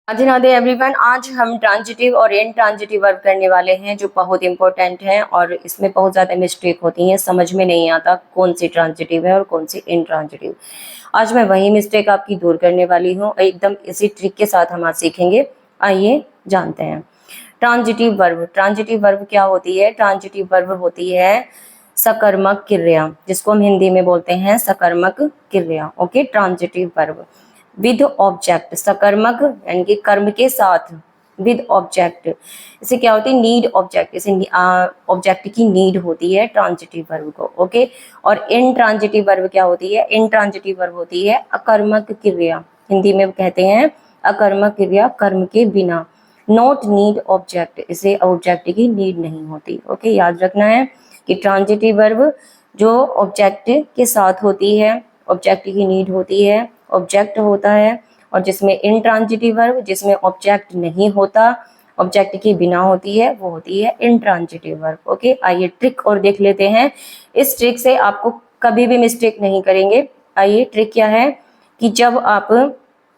Radhe Radhe everyone. आज हम transitive और इनट्रांजिटिव वर्ब करने वाले हैं जो बहुत इंपॉर्टेंट है और इसमें बहुत ज़्यादा मिस्टेक होती है, समझ में नहीं आता कौन सी ट्रांजिटिव है और कौन सी इनट्रांजिटिव। आज मैं वही मिस्टेक आपकी दूर करने वाली हूँ, एकदम इसी ट्रिक के साथ हम आज सीखेंगे। आइए जानते हैं ट्रांजिटिव वर्ब। ट्रांजिटिव वर्ब क्या होती है? ट्रांजिटिव वर्ब होती है सकर्मक क्रिया, जिसको हम हिंदी में बोलते हैं सकर्मक क्रिया। Okay, transitive verb with object, सकर्मक यानी कि कर्म के साथ, विद ऑब्जेक्ट। इसे क्या होती है? नीड ऑब्जेक्ट, इसे ऑब्जेक्ट की नीड होती है ट्रांजिटिव वर्ब को। ओके, और इनट्रांजिटिव वर्ब क्या होती है? इनट्रांजिटिव वर्ब होती है अकर्मक क्रिया, हिंदी में कहते हैं अकर्मक क्रिया, कर्म के बिना। नॉट नीड ऑब्जेक्ट, इसे ऑब्जेक्ट की नीड नहीं होती। ओके, याद रखना है कि ट्रांजिटिव वर्ब जो ऑब्जेक्ट के साथ होती है, ऑब्जेक्ट की नीड होती है, ऑब्जेक्ट होता है, और जिसमें इनट्रांजिटिव वर्ब जिसमें ऑब्जेक्ट नहीं होता, ऑब्जेक्ट के बिना होती है, वो होती है इनट्रांजिटिव वर्ब। ओके, आइए ट्रिक और देख लेते हैं। इस ट्रिक से आपको कभी भी मिस्टेक नहीं करेंगे। आइए, ट्रिक क्या है कि जब आप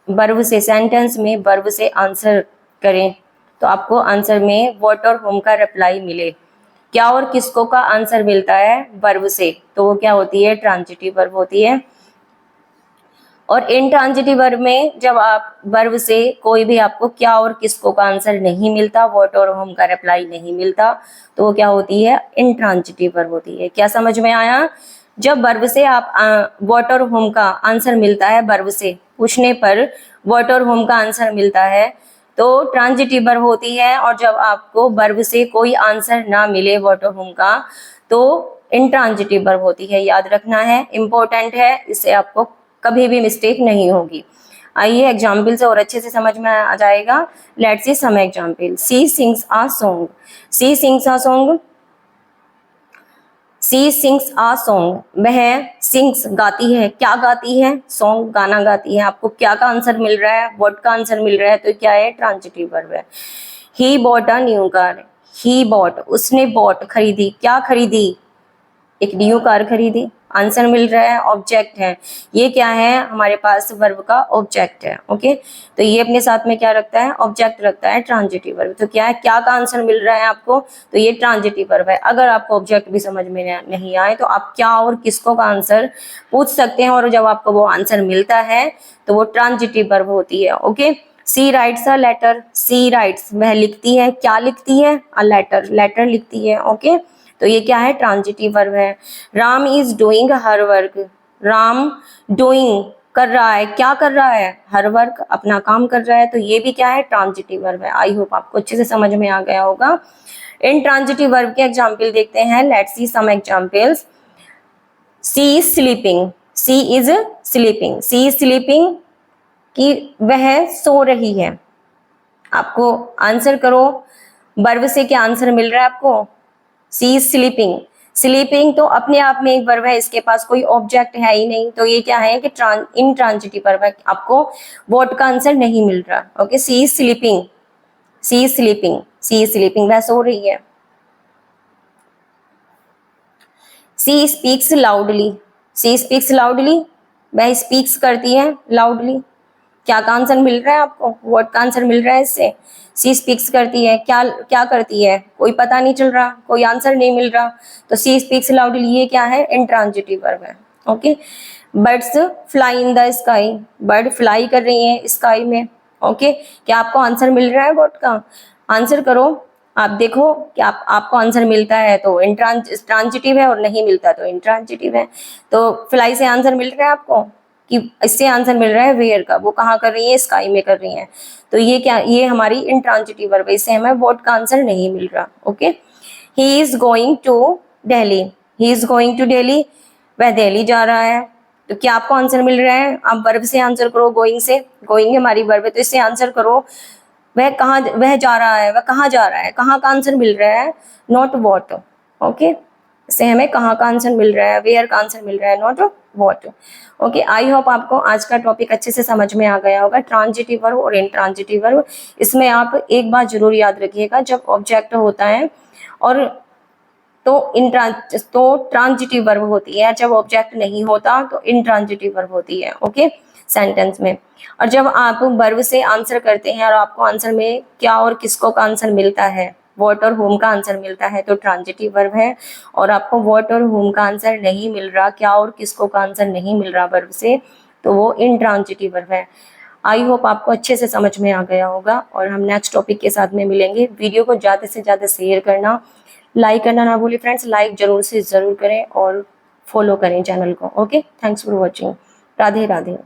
वर्ब से, सेंटेंस में वर्ब से आंसर करें तो आपको आंसर में व्हाट और होम का रिप्लाई मिले। क्या और किसको का आंसर मिलता है वर्ब से, तो वो क्या होती है? ट्रांजिटिव वर्ब होती है। और इनट्रांजिटिव वर्ब में जब आप वर्ब से कोई भी आपको क्या और किसको का आंसर नहीं मिलता, व्हाट और होम का रिप्लाई नहीं मिलता, तो वो क्या होती है? इनट्रांजिटिव वर्ब होती है। क्या समझ में आया? जब वर्ब से आप व्हाट और होम का आंसर मिलता है, वर्ब से पूछने पर व्हाट और होम का आंसर मिलता है तो ट्रांजिटिव वर्ब होती है। और जब आपको वर्ब से कोई आंसर ना मिले व्हाट और होम का, तो इनट्रांजिटिव वर्ब होती है। याद रखना है, इंपॉर्टेंट है, इससे आपको कभी भी मिस्टेक नहीं होगी। आइए एग्जाम्पल से और अच्छे से समझ में आ जाएगा। Let's see some example. She sings a song, she sings a song, she sings a song, वह सिंग्स गाती है। क्या गाती है? सॉन्ग, गाना गाती है। आपको क्या का आंसर मिल रहा है? व्हाट का आंसर मिल रहा है, तो क्या है? ट्रांजिटिव वर्ब है। He bought a new car, he bought, उसने बॉट खरीदी। क्या खरीदी? एक न्यू कार खरीदी। आंसर मिल रहा है, ऑब्जेक्ट है। ये क्या है? हमारे पास वर्ब का ऑब्जेक्ट है। ओके, तो ये अपने साथ में क्या रखता है? ऑब्जेक्ट रखता है, ट्रांजिटिव वर्ब। तो क्या है? क्या का आंसर मिल रहा है आपको, तो ये ट्रांजिटिव वर्ब है। अगर आपको ऑब्जेक्ट भी समझ में नहीं आए तो आप क्या और किसको का आंसर पूछ सकते हैं, और जब आपको वो आंसर मिलता है तो वो ट्रांजिटिव वर्ब होती है। Okay, she writes a letter, she writes, वह लिखती है। क्या लिखती है? अ लेटर, लेटर लिखती है। ओके, तो ये क्या है? ट्रांजिटिव वर्ब है। Ram is doing her work, Ram doing, कर रहा है। क्या कर रहा है? हर वर्क, अपना काम कर रहा है। तो ये भी क्या है? ट्रांजिटिव वर्ब है। आई होप आपको अच्छे से समझ में आ गया होगा। इन ट्रांजिटिव वर्ब के एग्जाम्पल देखते हैं। Let's see some examples. She is sleeping, she is sleeping, she is sleeping कि वह सो रही है। आपको आंसर करो, वर्ब से क्या आंसर मिल रहा है आपको? सी इज स्लीपिंग। स्लीपिंग तो अपने आप में एक वर्ब है, इसके पास कोई ऑब्जेक्ट है ही नहीं, तो ये क्या है कि इनट्रांजिटिव वर्ब है। आपको व्हाट का आंसर नहीं मिल रहा। Okay, she is sleeping, she is sleeping, she is sleeping, वह सो रही है। She speaks loudly, she speaks loudly, वह स्पीक्स करती है लाउडली। क्या का आंसर मिल रहा है आपको? व्हाट का आंसर मिल रहा है इससे? सी स्पीक्स करती है। क्या क्या करती है? कोई पता नहीं चल रहा, कोई आंसर नहीं मिल रहा, तो सी स्पीक्स लाउडली ये क्या है? इनट्रांजिटिव वर्ब है। Okay, birds fly in the sky, bird fly कर रही हैं स्काई में। ओके, क्या आपको आंसर मिल रहा है व्हाट का? आंसर करो, आप देखो कि आपको आंसर मिलता है तो ट्रांजिटिव है, और नहीं मिलता तो इनट्रांजिटिव है। तो फ्लाई से आंसर मिल रहा है आपको कि इससे आंसर मिल रहा है वेयर का, वो कहाँ कर रही है? स्काई में कर रही हैं। तो ये क्या? ये हमारी इनट्रांजिटिव वर्ब है, इससे हमें व्हाट का आंसर नहीं मिल रहा। Okay, he is going to Delhi, he is going to Delhi, वह दिल्ली जा रहा है। तो क्या आपको आंसर मिल रहा है? आप वर्ब से आंसर करो, गोइंग से, गोइंग हमारी वर्ब है तो इससे आंसर करो। वह कहाँ, वह जा रहा है, वह कहाँ जा रहा है, कहाँ का आंसर मिल रहा है? Not what. ओके, इससे हमें कहाँ का आंसर मिल रहा है? वेयर का आंसर मिल रहा है, not what. Okay, I hope आपको आज का टॉपिक अच्छे से समझ में आ गया होगा, ट्रांजिटिव वर्ब और इनट्रांजिटिव वर्ब। इसमें आप एक बात जरूर याद रखिएगा, जब ऑब्जेक्ट होता है और तो ट्रांजिटिव वर्ब होती है, जब ऑब्जेक्ट नहीं होता तो इनट्रांजिटिव वर्ब होती है। ओके, सेंटेंस में। और जब आप वर्ब से आंसर करते हैं और आपको आंसर में क्या और किसको का आंसर मिलता है, व्हाट और whom का आंसर मिलता है, तो ट्रांजिटिव वर्ब है। और आपको व्हाट और whom का आंसर नहीं मिल रहा, क्या और किसको का आंसर नहीं मिल रहा वर्ब से, तो वो इंट्रांजिटिव वर्ब है। आई होप आपको अच्छे से समझ में आ गया होगा और हम नेक्स्ट टॉपिक के साथ में मिलेंगे। वीडियो को ज़्यादा से ज़्यादा शेयर करना, लाइक करना ना भूलिए फ्रेंड्स, लाइक जरूर से ज़रूर करें और फॉलो करें चैनल को। Okay, thanks for watching. Radhe Radhe.